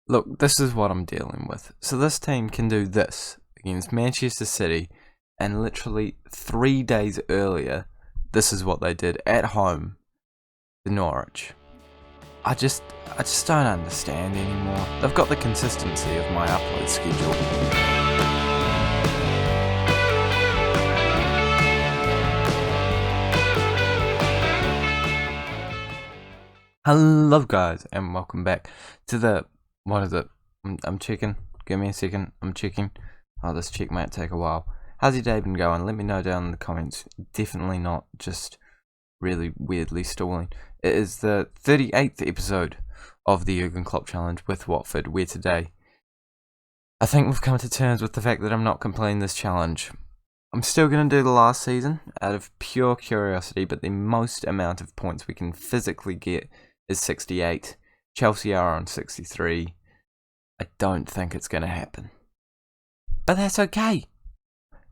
Look, this is what I'm dealing with. So this team can do this against Manchester City, and literally 3 days earlier, this is what they did at home to Norwich. I just don't understand anymore. They've got the consistency of my upload schedule. Hello guys, and welcome back to the, what is it? I'm checking, give me a second, I'm checking. Oh, this check might take a while. How's your day been going? Let me know down in the comments. Definitely not just really weirdly stalling. It is the 38th episode of the Jürgen Klopp challenge with Watford, where today I think we've come to terms with the fact that I'm not completing this challenge. I'm still going to do the last season out of pure curiosity, but the most amount of points we can physically get is 68. Chelsea are on 63. I don't think it's going to happen. But that's okay.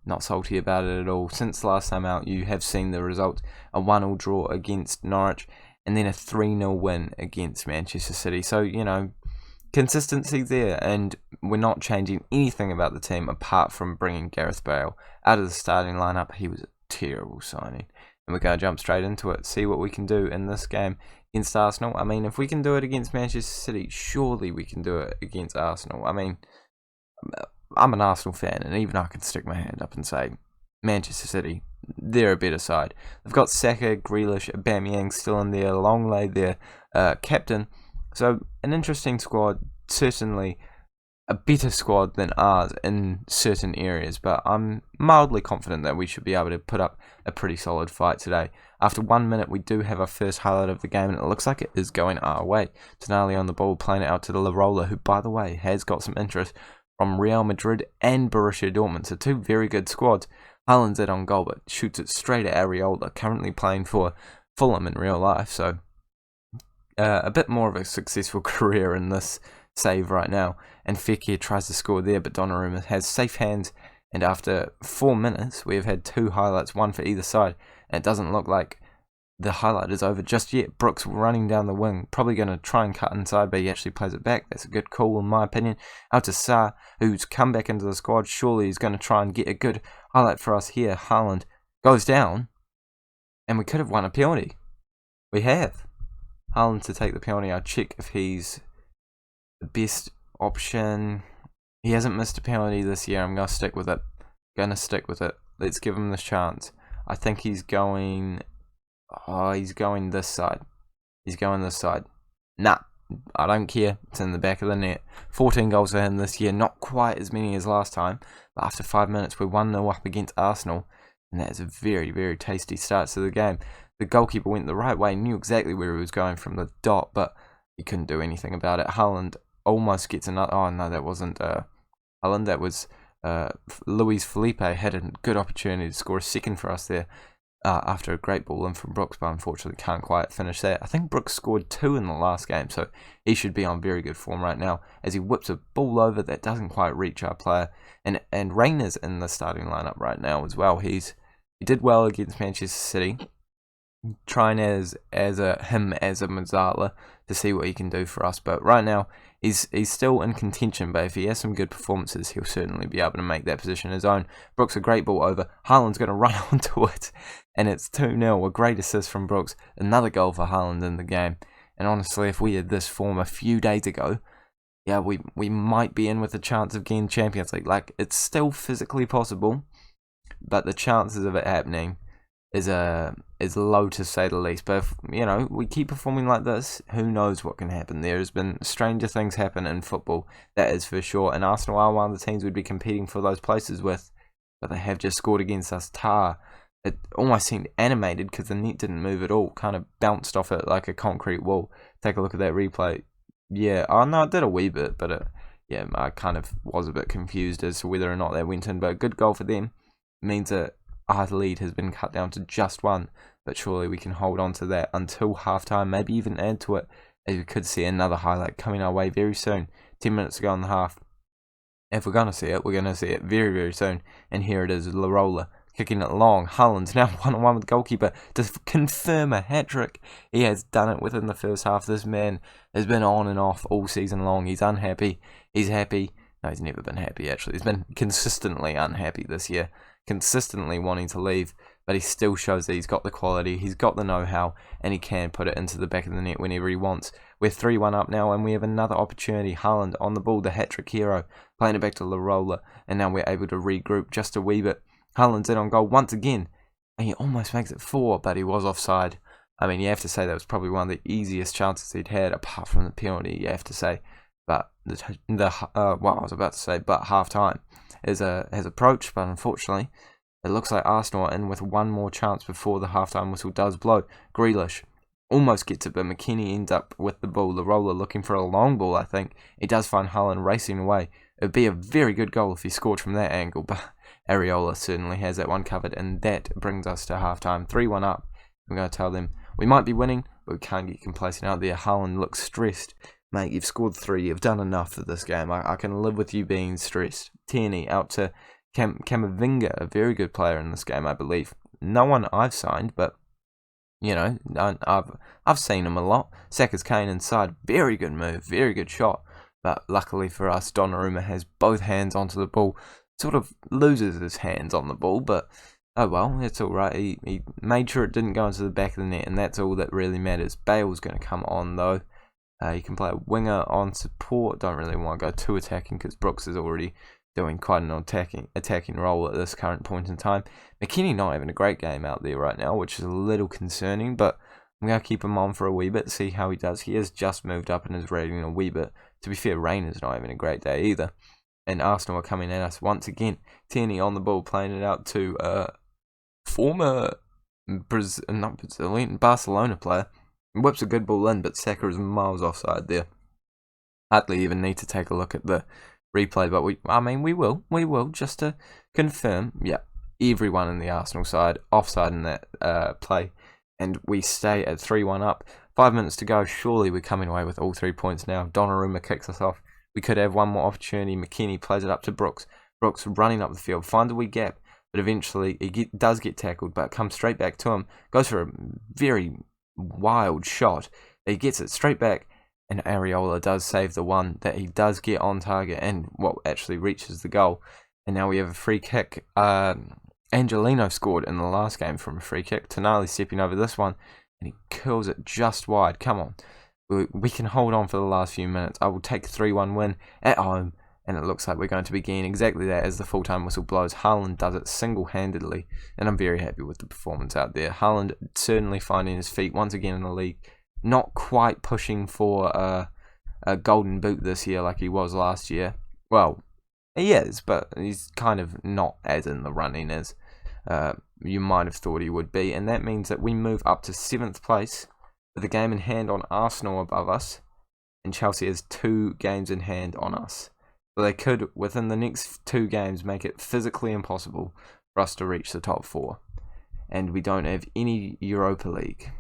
Not salty about it at all. Since last time out, you have seen the result. A 1-1 draw against Norwich, and then a 3-0 win against Manchester City. So, you know, consistency there, and we're not changing anything about the team apart from bringing Gareth Bale out of the starting lineup. He was a terrible signing. And we're going to jump straight into it, see what we can do in this game against Arsenal. I mean, if we can do it against Manchester City, surely we can do it against Arsenal. I mean, I'm an Arsenal fan, and even I can stick my hand up and say, Manchester City, they're a better side. They've got Saka, Grealish, Aubameyang still in there, Longley their captain. So, an interesting squad, certainly a better squad than ours in certain areas, but I'm mildly confident that we should be able to put up a pretty solid fight today. After 1 minute, we do have our first highlight of the game, and it looks like it is going our way. Tonali on the ball, playing it out to the Liverpool, who, by the way, has got some interest from Real Madrid and Borussia Dortmund, so two very good squads. Haaland's it on goal, but shoots it straight at Areola, currently playing for Fulham in real life, so a bit more of a successful career in this save right now. And Fekir tries to score there, but Donnarumma has safe hands, and after 4 minutes, we have had two highlights, one for either side, and it doesn't look like the highlight is over just yet. Brooks running down the wing, probably going to try and cut inside, but he actually plays it back. That's a good call in my opinion. Out to Sarr, who's come back into the squad. Surely he's going to try and get a good highlight for us here. Haaland goes down, and we could have won a penalty. We have. Haaland to take the penalty. I'll check if he's the best option. He hasn't missed a penalty this year. I'm going to stick with it. Let's give him this chance. I think he's going... Oh, he's going this side. Nah, I don't care. It's in the back of the net. 14 goals for him this year. Not quite as many as last time. But after 5 minutes, we're 1-0 up against Arsenal. And that is a very, very tasty start to the game. The goalkeeper went the right way. Knew exactly where he was going from the dot. But he couldn't do anything about it. Haaland almost gets another... Oh, no, that wasn't Haaland. That was Luis Felipe. Had a good opportunity to score a second for us there. After a great ball in from Brooks, but unfortunately can't quite finish that. I think Brooks scored 2 in the last game, so he should be on very good form right now as he whips a ball over that doesn't quite reach our player. And Rayner's in the starting lineup right now as well. He did well against Manchester City, trying as a Mazzala to see what he can do for us. But right now he's still in contention. But if he has some good performances, he'll certainly be able to make that position his own. Brooks a great ball over. Haaland's going to run onto it, and it's 2-0. A great assist from Brooks. Another goal for Haaland in the game. And honestly, if we had this form a few days ago, yeah, we might be in with a chance of getting Champions League. Like, it's still physically possible, but the chances of it happening is low to say the least. But if, you know, we keep performing like this, who knows what can happen. There has been stranger things happen in football, that is for sure. And Arsenal are one of the teams we'd be competing for those places with, but they have just scored against us. It almost seemed animated because the net didn't move at all. Kind of bounced off it like a concrete wall. Take a look at that replay. Yeah, oh no, it did a wee bit, but yeah, I kind of was a bit confused as to whether or not that went in. But a good goal for them means that our lead has been cut down to just 1, but surely we can hold on to that until halftime, maybe even add to it, as we could see another highlight coming our way very soon. 10 minutes to go in the half. If we're going to see it, we're going to see it very, very soon. And here it is, Larola kicking it long. Haaland's now 1-on-1 with the goalkeeper to confirm a hat-trick. He has done it within the first half. This man has been on and off all season long. He's unhappy. He's happy. No, he's never been happy, actually. He's been consistently unhappy this year, consistently wanting to leave, but he still shows that he's got the quality, he's got the know-how, and he can put it into the back of the net whenever he wants. We're 3-1 up now, and we have another opportunity. Haaland on the ball, the hat-trick hero, playing it back to Lirola, and now we're able to regroup just a wee bit. Haaland's in on goal once again, and he almost makes it 4, but he was offside. I mean, you have to say that was probably one of the easiest chances he'd had, apart from the penalty, you have to say. But half time has approached, but unfortunately, it looks like Arsenal are in with one more chance before the half-time whistle does blow. Grealish almost gets it, but McKennie ends up with the ball. Lirola looking for a long ball, I think. He does find Haaland racing away. It would be a very good goal if he scored from that angle, but Areola certainly has that one covered, and that brings us to half-time. 3-1 up. I'm going to tell them we might be winning, but we can't get complacent out there. Haaland looks stressed. Mate, you've scored 3. You've done enough for this game. I can live with you being stressed. Tierney out to Camavinga, a very good player in this game, I believe. No one I've signed, but you know, I've seen him a lot. Saka's Kane inside, very good move, very good shot. But luckily for us, Donnarumma has both hands onto the ball. Sort of loses his hands on the ball, but oh well, it's all right. He made sure it didn't go into the back of the net, and that's all that really matters. Bale's going to come on though. You can play a winger on support. Don't really want to go too attacking because Brooks is already doing quite an attacking role at this current point in time. McKennie not having a great game out there right now, which is a little concerning, but I'm going to keep him on for a wee bit, see how he does. He has just moved up in his rating a wee bit. To be fair, Rayner's not having a great day either. And Arsenal are coming at us once again. Tierney on the ball, playing it out to former Barcelona player. Whips a good ball in, but Saka is miles offside there. Hardly even need to take a look at the replay, but we will, just to confirm. Yeah, everyone in the Arsenal side offside in that play, and we stay at 3-1 up. 5 minutes to go. Surely we're coming away with all 3 points now. Donnarumma kicks us off. We could have one more opportunity. McKennie plays it up to Brooks. Brooks running up the field, finds a wee gap, but eventually he does get tackled, but comes straight back to him. Goes for a very wild shot. He gets it straight back, and Areola does save the one that he does get on target, and actually reaches the goal. And now we have a free kick. Angelino scored in the last game from a free kick. Tonali stepping over this one, and he curls it just wide. Come on, we can hold on for the last few minutes. I will take a 3-1 win at home, and it looks like we're going to be getting exactly that as the full-time whistle blows. Haaland does it single-handedly, and I'm very happy with the performance out there. Haaland certainly finding his feet once again in the league. Not quite pushing for a golden boot this year like he was last year. Well, he is, but he's kind of not as in the running as you might have thought he would be. And that means that we move up to 7th place with a game in hand on Arsenal above us, and Chelsea has 2 games in hand on us. So they could, within the next 2 games, make it physically impossible for us to reach the top 4. And we don't have any Europa League.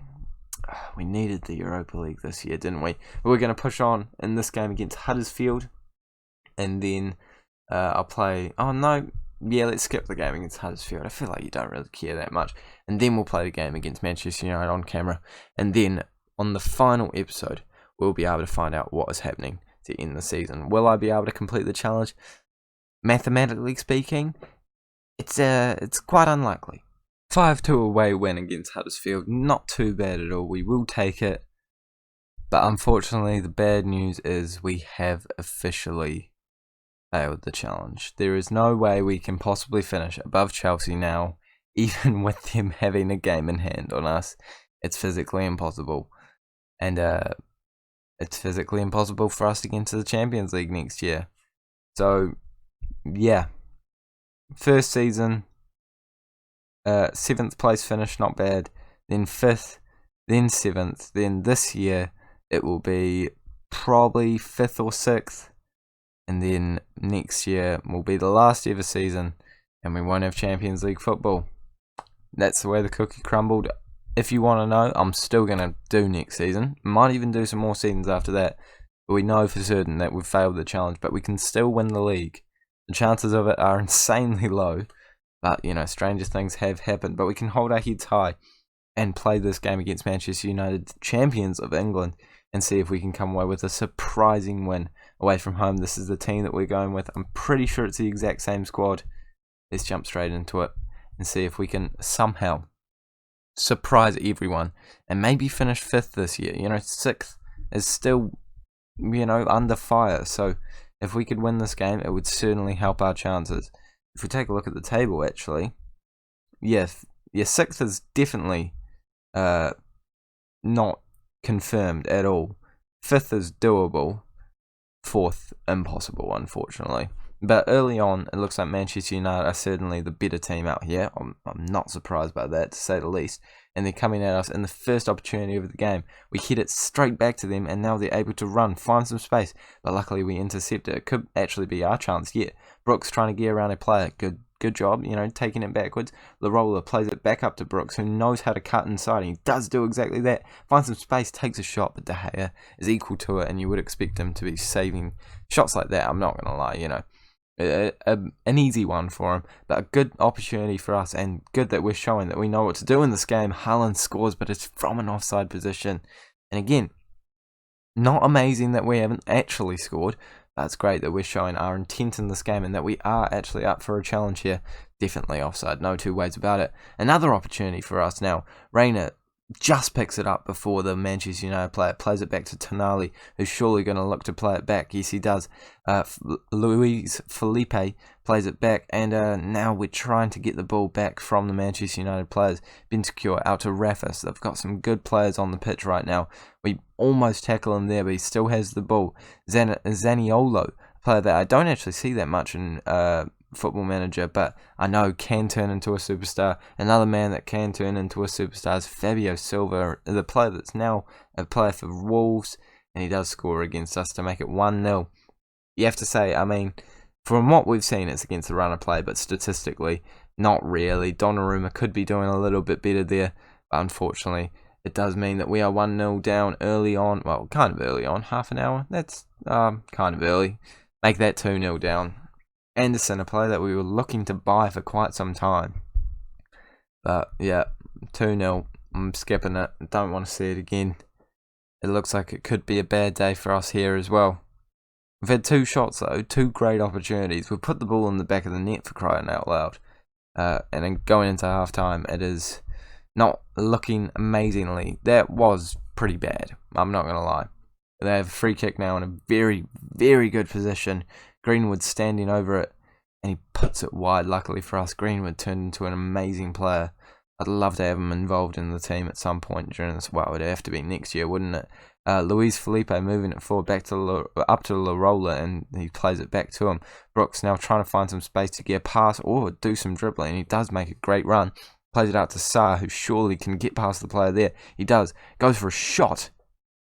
We needed the Europa League this year, didn't we? But we're going to push on in this game against Huddersfield. And then I'll play... Oh, no. Yeah, let's skip the game against Huddersfield. I feel like you don't really care that much. And then we'll play the game against Manchester United on camera. And then, on the final episode, we'll be able to find out what is happening to end the season. Will I be able to complete the challenge? Mathematically speaking, it's quite unlikely. 5-2 away win against Huddersfield, not too bad at all. We will take it, but unfortunately, the bad news is we have officially failed the challenge. There is no way we can possibly finish above Chelsea now, even with them having a game in hand on us. It's physically impossible, and it's physically impossible for us to get into the Champions League next year. So, yeah. First season, 7th place finish, not bad. Then 5th, then 7th. Then this year, it will be probably 5th or 6th. And then next year will be the last ever season, and we won't have Champions League football. That's the way the cookie crumbled. If you want to know, I'm still going to do next season. Might even do some more seasons after that. But we know for certain that we've failed the challenge, but we can still win the league. The chances of it are insanely low, But, stranger things have happened. But we can hold our heads high and play this game against Manchester United, champions of England, and see if we can come away with a surprising win away from home. This is the team that we're going with. I'm pretty sure it's the exact same squad. Let's jump straight into it and see if we can somehow surprise everyone and maybe finish 5th this year. 6th is still, under fire. So if we could win this game, it would certainly help our chances. If we take a look at the table, actually, 6th is definitely not confirmed at all. 5th is doable. 4th, impossible, unfortunately. But early on, it looks like Manchester United are certainly the better team out here. I'm not surprised by that, to say the least. And they're coming at us in the first opportunity of the game. We hit it straight back to them, and now they're able to run, find some space. But luckily, we intercept it. It could actually be our chance yet. Brooks trying to get around a player. Good job, taking it backwards. Larola plays it back up to Brooks, who knows how to cut inside, and he does do exactly that. Finds some space, takes a shot, but De Gea is equal to it, and you would expect him to be saving shots like that. I'm not going to lie, an easy one for him, but a good opportunity for us, and good that we're showing that we know what to do in this game. Haaland scores, but it's from an offside position. And again, not amazing that we haven't actually scored, but it's great that we're showing our intent in this game and that we are actually up for a challenge here. Definitely offside, no two ways about it. Another opportunity for us now. Reina just picks it up before the Manchester United player plays it back to Tonali, who's surely going to look to play it back. Yes, he does. Luis Felipe plays it back, and now we're trying to get the ball back from the Manchester United players. Bentancur out to Rafa. They've got some good players on the pitch right now. We almost tackle him there, but he still has the ball. Zaniolo, a player that I don't actually see that much in Football Manager, but I know can turn into a superstar. Another man that can turn into a superstar is Fabio Silva, the player that's now a player for Wolves, and he does score against us to make it 1-0. You have to say, from what we've seen, it's against the runner play, but statistically, not really. Donnarumma could be doing a little bit better there, but unfortunately, it does mean that we are 1-0 down early on. Well, kind of early on, half an hour. That's kind of early. Make that 2-0 down. Anderson, a player that we were looking to buy for quite some time. But yeah, 2-0. I'm skipping it. Don't want to see it again. It looks like it could be a bad day for us here as well. We've had 2 shots though, 2 great opportunities. We've put the ball in the back of the net, for crying out loud. And then going into half time, it is not looking amazingly. That was pretty bad. I'm not going to lie. They have a free kick now in a very, very good position. Greenwood standing over it, and he puts it wide. Luckily for us, Greenwood turned into an amazing player. I'd love to have him involved in the team at some point during this. Well, it'd have to be next year, wouldn't it? Luis Felipe moving it forward back to up to Larola, and he plays it back to him. Brooks now trying to find some space to get a pass or do some dribbling, and he does make a great run. Plays it out to Sarr, who surely can get past the player there. He does. Goes for a shot,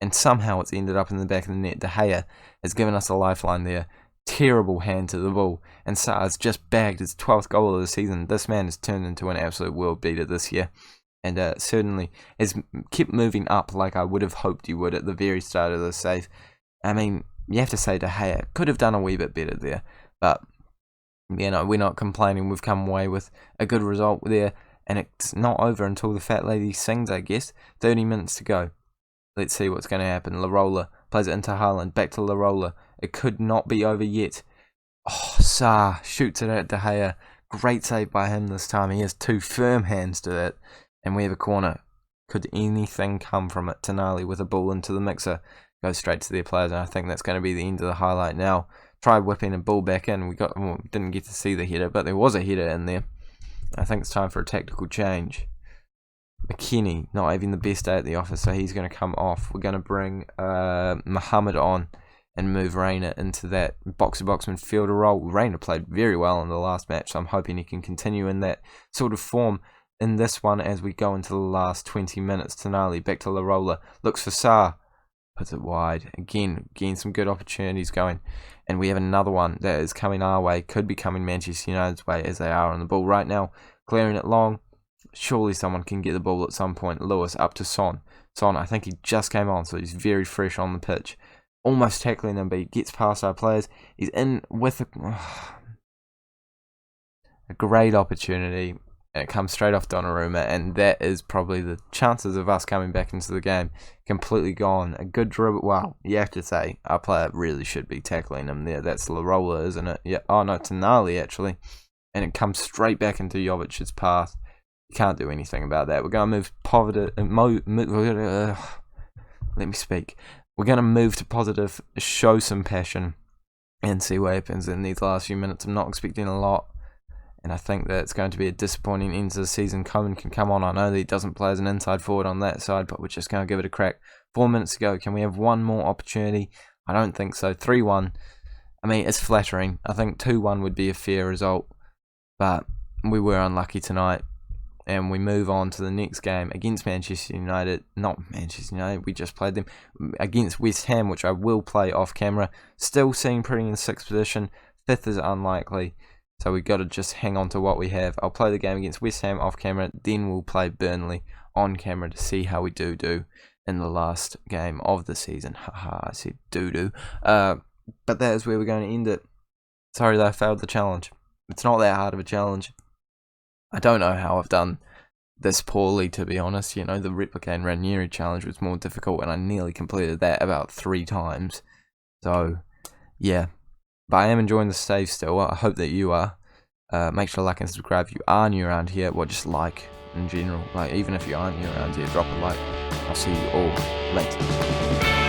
and somehow it's ended up in the back of the net. De Gea has given us a lifeline there. Terrible hand to the ball, and Sarr's just bagged his 12th goal of the season. This man has turned into an absolute world beater this year, and certainly has kept moving up like I would have hoped he would at the very start of the save. You have to say De Gea could have done a wee bit better there, but we're not complaining. We've come away with a good result there, and it's not over until the fat lady sings, I guess. 30 minutes to go. Let's see what's going to happen. Larola plays it into Haaland, back to Larola. It could not be over yet. Oh, Sarr shoots it at De Gea. Great save by him this time. He has 2 firm hands to that. And we have a corner. Could anything come from it? Tonali with a ball into the mixer. Goes straight to their players, and I think that's going to be the end of the highlight now. Tried whipping a ball back in. Didn't get to see the header, but there was a header in there. I think it's time for a tactical change. McKennie, not having the best day at the office, so he's going to come off. We're going to bring Mohamed on and move Reina into that box-to-box midfielder role. Reina played very well in the last match, so I'm hoping he can continue in that sort of form in this one as we go into the last 20 minutes. Tonali back to Larola, looks for Sarr, puts it wide. Again, some good opportunities going, and we have another one that is coming our way, could be coming Manchester United's way as they are on the ball right now, clearing it long. Surely someone can get the ball at some point. Lewis up to Son. Son, I think he just came on, so he's very fresh on the pitch. Almost tackling him, but he gets past our players. He's in with a... a great opportunity, and it comes straight off Donnarumma, and that is probably the chances of us coming back into the game completely gone. A good dribble. Well, you have to say our player really should be tackling him there. That's Larola, isn't it? Yeah. Oh no, Tonali actually, and it comes straight back into Jovic's path. You can't do anything about that. We're going to move positive. Let me speak. We're going to move to positive, show some passion, and see what happens in these last few minutes. I'm not expecting a lot, and I think that it's going to be a disappointing end to the season. Coman can come on. I know that he doesn't play as an inside forward on that side, but we're just going to give it a crack. 4 minutes to go. Can we have one more opportunity? I don't think so. 3-1. I mean, it's flattering. I think 2-1 would be a fair result, but we were unlucky tonight. And we move on to the next game against Manchester United. Not Manchester United, we just played them. Against West Ham, which I will play off camera. Still seeing pretty in 6th position. 5th is unlikely. So we've got to just hang on to what we have. I'll play the game against West Ham off camera. Then we'll play Burnley on camera to see how we do in the last game of the season. Haha, I said do. But that is where we're going to end it. Sorry that I failed the challenge. It's not that hard of a challenge. I don't know how I've done this poorly, to be honest. You know, the Replicate and Ranieri challenge was more difficult, and I nearly completed that about 3 times. So, yeah. But I am enjoying the save still. I hope that you are. Make sure to like and subscribe if you are new around here. Well, just like in general. Like, even if you aren't new around here, drop a like. I'll see you all later.